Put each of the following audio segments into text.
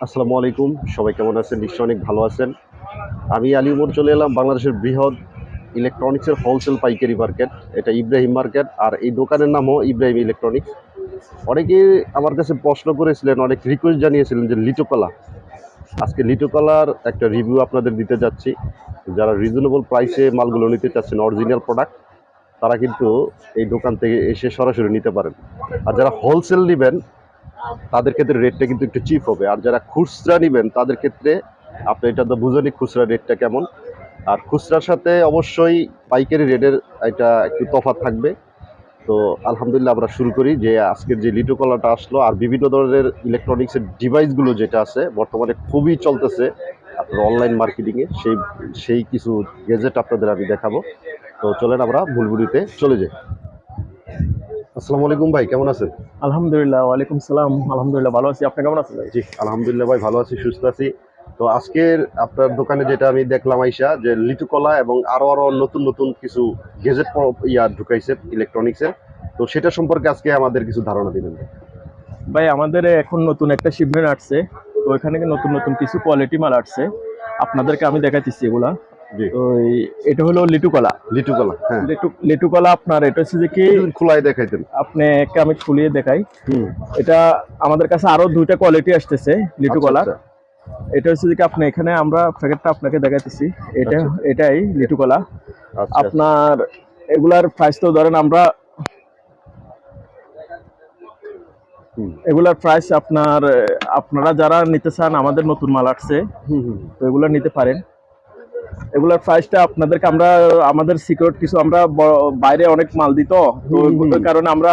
আসসালামু আলাইকুম, সবাই কেমন আছেন? নিশ্চয়ই অনেক ভালো আছেন। আমি আলী উমর চলে এলাম বাংলাদেশের বৃহৎ ইলেকট্রনিক্সের হোলসেল পাইকারি মার্কেট। এটা ইব্রাহিম মার্কেট, আর এই দোকানের নামও ইব্রাহিম ইলেকট্রনিক্স। অনেকেই আমার কাছে প্রশ্ন করেছিলেন, অনেক রিকোয়েস্ট জানিয়েছিলেন যে লিটোকলা। আজকে লিটোকলার একটা রিভিউ আপনাদের দিতে যাচ্ছি। যারা রিজনেবল প্রাইসে মালগুলো নিতে চাচ্ছেন, অরিজিনাল প্রোডাক্ট, তারা কিন্তু এই দোকান থেকে এসে সরাসরি নিতে পারেন। আর যারা হোলসেল নেবেন তাদের ক্ষেত্রে রেটটা কিন্তু একটু চিপ হবে। আর যারা খুচরা নেবেন তাদের ক্ষেত্রে আপনি এটা তো বুঝেনি খুচরা রেটটা কেমন। আর খুচরার সাথে অবশ্যই পাইকারি রেটের এটা একটু তফাৎ থাকবে। তো আলহামদুলিল্লাহ, আমরা শুরু করি যে আজকের যে লিটো কলাটা আসলো আর বিভিন্ন ধরনের ইলেকট্রনিক্সের ডিভাইসগুলো যেটা আছে বর্তমানে খুবই চলতেছে আপনার অনলাইন মার্কেটিংয়ে, সেই কিছু গেজেট আপনাদের আমি দেখাবো। তো চলেন আমরা মূল ভিডিওতে চলে যাই। আসসালামু আলাইকুম ভাই, কেমন আছেন? আলহামদুলিল্লাহ, ওয়ালাইকুম সালাম। আলহামদুলিল্লাহ ভালো আছি। আপনি কেমন আছেন ভাই? জি আলহামদুলিল্লাহ ভাই, ভালো আছি, সুস্থ আছি। তো আজকের আপনার দোকানে যেটা আমি দেখলাম আইসা, যে লিচু কলা এবং আরো নতুন নতুন কিছু গেজেট ঢুকাইছে ইলেকট্রনিক্সের। তো সেটা সম্পর্কে আজকে আমাদের কিছু ধারণা দিবেন। ভাই আমাদের এখন নতুন একটা শিপমেন্ট আসছে, তো এখানে নতুন নতুন কিছু কোয়ালিটি মাল আসছে, আপনাদেরকে আমি দেখাইতেছি এগুলা। জি, তো এটা হলো লিটুকলা। লিচু কলা, হ্যাঁ। লিটুকলা আপনার এটা হচ্ছে যে কি, খোলাই দেখাইতেন। আপনাকে আমি খুলিয়ে দেখাই। হুম। এটা আমাদের কাছে আরো দুইটা কোয়ালিটি আসতেছে লিটুকলার। আচ্ছা, এটা হচ্ছে যে কি, আপনি এখানে আমরা প্যাকেটটা আপনাকে দেখাইতেছি। এটা আচ্ছা। এটাই লিটুকলা। আচ্ছা। আপনার এগুলার প্রাইস তো ধরেন আমরা, হুম এগুলার প্রাইস আপনার, আপনারা যারা নিতে চান, আমাদের নতুন মাল আসছে, হুম হুম। তো এগুলো নিতে পারেন। এগুলার প্রাইসটা আপনাদেরকে আমরা, আমাদের সিকিউর কিছু, আমরা বাইরে অনেক মাল দিত, তো ওই কারণে আমরা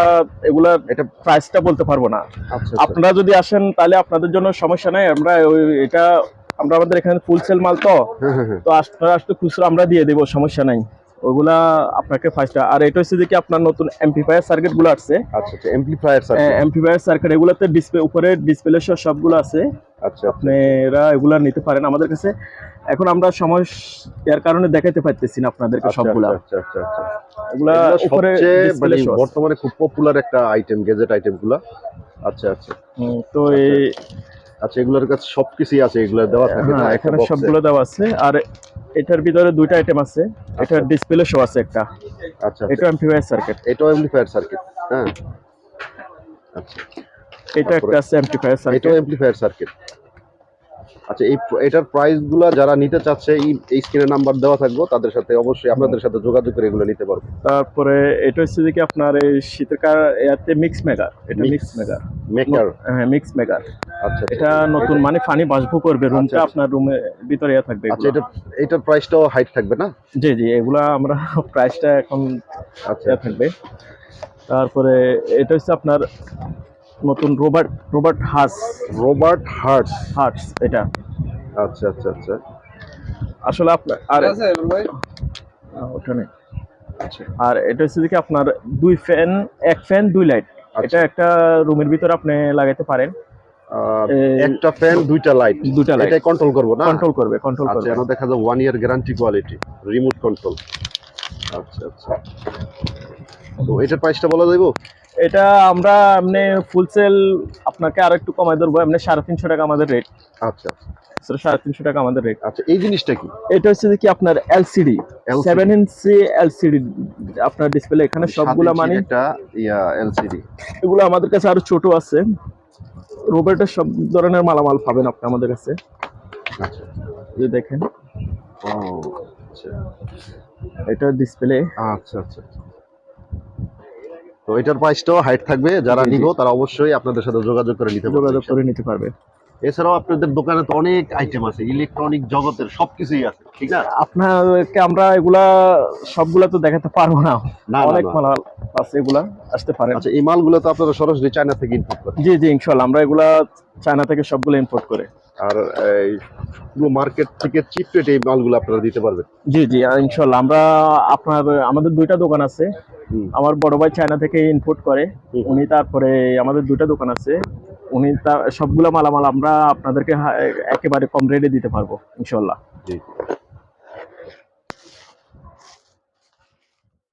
এগুলার এটা প্রাইসটা বলতে পারবো না। আচ্ছা। আপনারা যদি আসেন তাহলে আপনাদের জন্য সমস্যা নাই, আমরা এটা আমরা আমাদের এখানে ফুল সেল মাল তো, হ্যাঁ হ্যাঁ হ্যাঁ। তো আপনারা আসলে খুচরা আমরা দিয়ে দেবো, সমস্যা নাই। ওইগুলা আপনাকে ফার্স্টটা। আর এটা হচ্ছে যে কি, আপনার নতুন এমপ্লিফায়ার সার্কিট গুলো আসছে। আচ্ছা আচ্ছা, এমপ্লিফায়ার সার্কিট। এমপ্লিফায়ার সার্কিট এগুলোতে ডিসপ্লে, উপরে ডিসপ্লে সবগুলো আছে। আচ্ছা, আপনারা এগুলা নিতে পারেন আমাদের কাছে। এখন আমরা সময় এর কারণে দেখাতে পারতেছি না আপনাদেরকে সবগুলা। আচ্ছা আচ্ছা আচ্ছা। এগুলা উপরে সবচেয়ে মানে ডিসপ্লে শো আছে। বর্তমানে খুব পপুলার একটা আইটেম, গেজেট আইটেম গুলা। আচ্ছা আচ্ছা তো আচ্ছা। এই, আচ্ছা, এগুলোর কাছে সবকিছুই আছে, এগুলো দেওয়া থাকে না হ্যাঁ একটা এখানে বক্সে? সবগুলো দেওয়া আছে। আর এটার ভিতরে দুইটা আইটেম আছে। এটার ডিসপ্লে শো আছে একটা। আচ্ছা এটা এমপ্লিফায়ার সার্কিট। এটাও এমপ্লিফায়ার সার্কিট, হ্যাঁ। আচ্ছা, এটা একটা আছে এমপ্লিফায়ার সার্কিট। এটাও এমপ্লিফায়ার সার্কিট। আচ্ছা, এটার প্রাইস গুলা যারা নিতে চাচ্ছে, এই স্ক্রিনে নাম্বার দেওয়া থাকবো, তাদের সাথে অবশ্যই আপনাদের সাথে যোগাযোগ করে এগুলো নিতে পারবো। তারপরে এটা হচ্ছে যে কি, আপনার এই শীতকাল এতে মিক্স মেগার, এটা মিক্স মেগার মেকার। হ্যাঁ মিক্স মেগার। আচ্ছা, এটা নতুন মানে ফানি বাষ্প করবে রুমটা, আপনার রুমের ভিতরে থাকবে। আচ্ছা, এটার প্রাইসটাও হাইট থাকবে না? জি জি, এগুলা আমরা প্রাইসটা এখন আচ্ছা থাকবে। তারপরে এটা হচ্ছে আপনার নতুন রোবট রবার্ট হার্টস। হার্টস এটা। আচ্ছা আচ্ছা আচ্ছা আসলে আপনার আর ওখানে, আর এটা হচ্ছে যে কি, আপনার দুই ফ্যান, এক ফ্যান দুই লাইট। এটা একটা রুমের ভিতরে আপনি লাগাইতে পারেন। একটা ফ্যান দুইটা লাইট, এটা কন্ট্রোল করবো না? কন্ট্রোল করবে। আচ্ছা, এখানে দেখা যায় 1 ইয়ার গ্যারান্টি কোয়ালিটি, রিমোট কন্ট্রোল। আচ্ছা আচ্ছা। তো এটার প্রাইসটা বলা যাবে? এটা আমরা এমনি ফুল সেল আপনাকে আরো একটু কমাই ধরবো, এমনি 350 টাকা আমাদের রেট। আচ্ছা 350 টাকা আমাদের রেট। আচ্ছা, এই জিনিসটা কি? এটা হচ্ছে যে কি, আপনার এলসিডি 7 ইঞ্চি এলসিডি আপনার ডিসপ্লে, এখানে সবগুলা মানে একটা এলসিডি। এগুলো আমাদের কাছে আরো ছোট আছে। রোবটের সব ধরনের মালামাল পাবেন আপনি আমাদের কাছে। আচ্ছা, এই দেখেন, ও আচ্ছা এটা ডিসপ্লে। আচ্ছা আচ্ছা। তো এটার প্রাইসটাও হাইট থাকবে, যারা নিব তারা অবশ্যই আপনাদের সাথে যোগাযোগ করে নিতে পারবে। এছাড়াও আপনাদের দোকানে তো অনেক আইটেম আছে, ইলেকট্রনিক জগতের সবকিছুই আছে, ঠিক না? আপনাকে আমরা এগুলা সবগুলা তো দেখাতে পারবো না, অনেক মাল আছে, এগুলা আসতে পারে। আচ্ছা, এই মালগুলো তো আপনারা সরাসরি চায়না থেকে ইম্পোর্ট করেন? জি জি, ইনশাআল্লাহ আমরা এগুলা চায়না থেকে সবগুলো ইম্পোর্ট করে। আর এই পুরো মার্কেট থেকে চিপ রেটে এই মালগুলো আপনারা দিতে পারবেন? জি জি ইনশাআল্লাহ। আমরা আমাদের দুইটা দোকান আছে। আমার বড় ভাই চায়না থেকে ইম্পোর্ট করে উনি, তারপরে আমাদের দুইটা দোকান আছে, উনি সবগুলা মালামাল আমরা আপনাদেরকে একেবারে কম রেটে দিতে পারবো ইনশাআল্লাহ। জি।